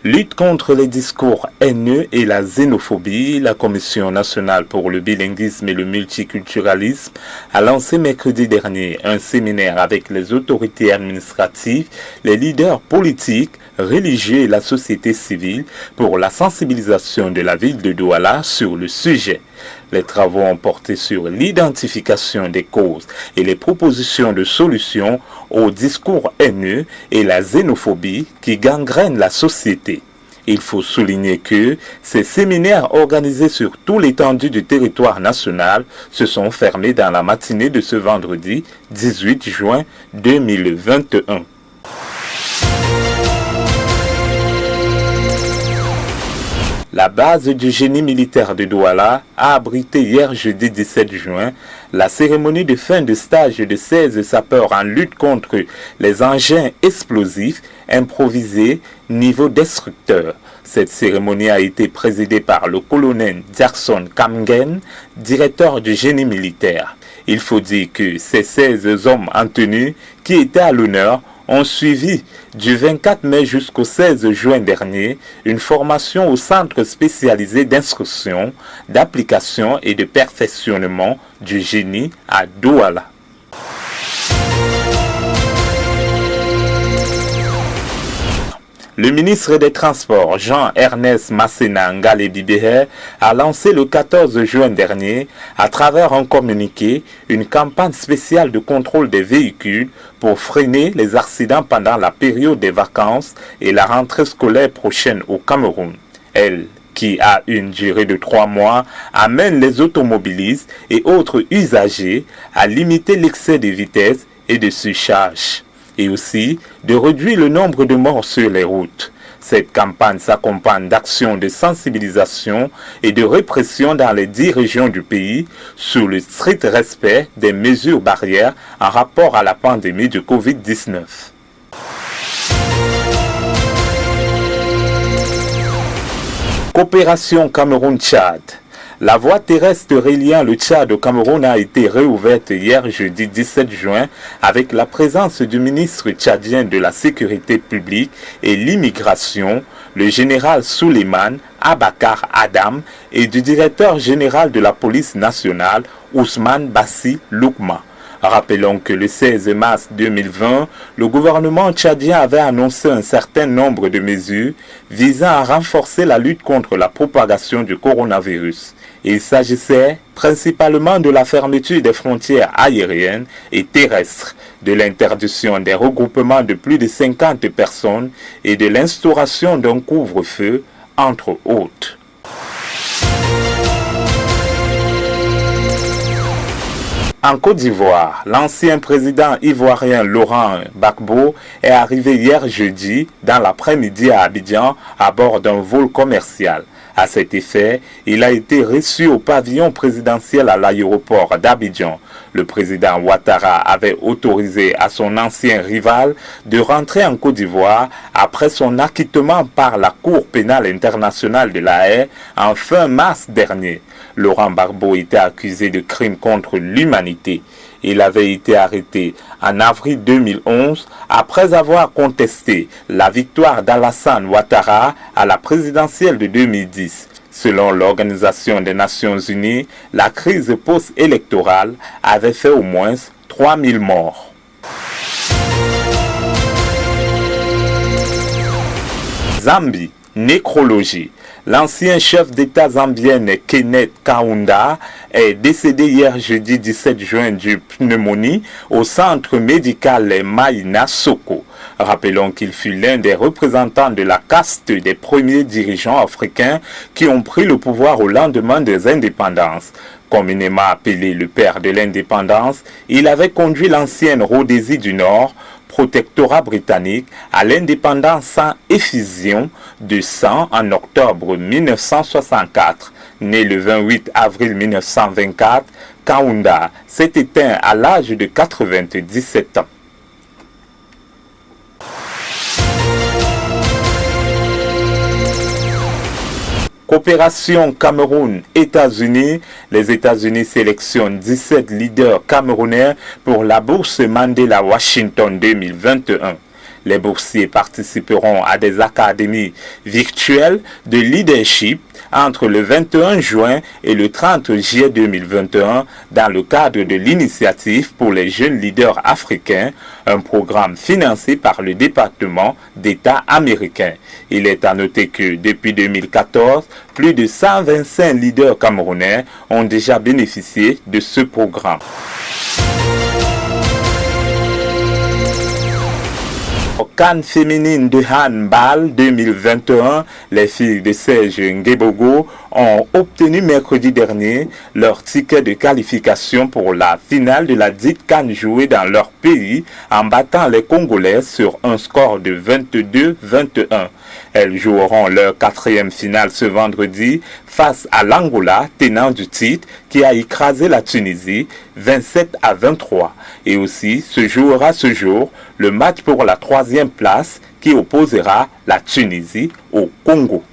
Lutte contre les discours haineux et la xénophobie, la Commission nationale pour le bilinguisme et le multiculturalisme a lancé mercredi dernier un séminaire avec les autorités administratives, les leaders politiques, religieux et la société civile pour la sensibilisation de la ville de Douala sur le sujet. Les travaux ont porté sur l'identification des causes et les propositions de solutions aux discours haineux et la xénophobie qui gangrènent la société. Il faut souligner que ces séminaires organisés sur tout l'étendue du territoire national se sont fermés dans la matinée de ce vendredi 18 juin 2021. La base du génie militaire de Douala a abrité hier jeudi 17 juin la cérémonie de fin de stage de 16 sapeurs en lutte contre les engins explosifs improvisés niveau destructeur. Cette cérémonie a été présidée par le colonel Jackson Kamgen, directeur du génie militaire. Il faut dire que ces 16 hommes en tenue qui étaient à l'honneur ont suivi du 24 mai jusqu'au 16 juin dernier une formation au centre spécialisé d'instruction, d'application et de perfectionnement du génie à Douala. Le ministre des Transports, Jean-Ernest Massena Ngale-Bibéhe, a lancé le 14 juin dernier, à travers un communiqué, une campagne spéciale de contrôle des véhicules pour freiner les accidents pendant la période des vacances et la rentrée scolaire prochaine au Cameroun. Elle, qui a une durée de 3 mois, amène les automobilistes et autres usagers à limiter l'excès de vitesse et de surcharge, et aussi de réduire le nombre de morts sur les routes. Cette campagne s'accompagne d'actions de sensibilisation et de répression dans les 10 régions du pays sous le strict respect des mesures barrières en rapport à la pandémie de Covid-19. Coopération Cameroun-Tchad. La voie terrestre reliant le Tchad au Cameroun a été réouverte hier jeudi 17 juin avec la présence du ministre tchadien de la Sécurité publique et l'immigration, le général Souleymane Abakar Adam, et du directeur général de la police nationale, Ousmane Bassi Loukma. Rappelons que le 16 mars 2020, le gouvernement tchadien avait annoncé un certain nombre de mesures visant à renforcer la lutte contre la propagation du coronavirus. Il s'agissait principalement de la fermeture des frontières aériennes et terrestres, de l'interdiction des regroupements de plus de 50 personnes et de l'instauration d'un couvre-feu, entre autres. En Côte d'Ivoire, l'ancien président ivoirien Laurent Gbagbo est arrivé hier jeudi dans l'après-midi à Abidjan à bord d'un vol commercial. À cet effet, il a été reçu au pavillon présidentiel à l'aéroport d'Abidjan. Le président Ouattara avait autorisé à son ancien rival de rentrer en Côte d'Ivoire après son acquittement par la Cour pénale internationale de La Haye en fin mars dernier. Laurent Gbagbo était accusé de crimes contre l'humanité. Il avait été arrêté en avril 2011 après avoir contesté la victoire d'Alassane Ouattara à la présidentielle de 2010. Selon l'Organisation des Nations Unies, la crise post-électorale avait fait au moins 3000 morts. Zambie, nécrologie. L'ancien chef d'État zambien Kenneth Kaunda est décédé hier jeudi 17 juin d'une pneumonie au centre médical Maïna Soko. Rappelons qu'il fut l'un des représentants de la caste des premiers dirigeants africains qui ont pris le pouvoir au lendemain des indépendances. Communément appelé le père de l'indépendance, il avait conduit l'ancienne Rhodésie du Nord, protectorat britannique, à l'indépendance sans effusion de sang en octobre 1964. Né le 28 avril 1924, Kaunda s'est éteint à l'âge de 97 ans. Coopération Cameroun-États-Unis. Les États-Unis sélectionnent 17 leaders camerounais pour la bourse Mandela Washington 2021. Les boursiers participeront à des académies virtuelles de leadership entre le 21 juin et le 30 juillet 2021 dans le cadre de l'initiative pour les jeunes leaders africains, un programme financé par le département d'État américain. Il est à noter que depuis 2014, plus de 125 leaders camerounais ont déjà bénéficié de ce programme. Au CAN féminine de handball 2021, les filles de Serge Ngebogo ont obtenu mercredi dernier leur ticket de qualification pour la finale de la dite CAN jouée dans leur pays en battant les Congolais sur un score de 22-21. Elles joueront leur 4e finale ce vendredi face à l'Angola, tenant du titre, qui a écrasé la Tunisie 27-23. Et aussi se jouera ce jour le match pour la 3e place qui opposera la Tunisie au Congo.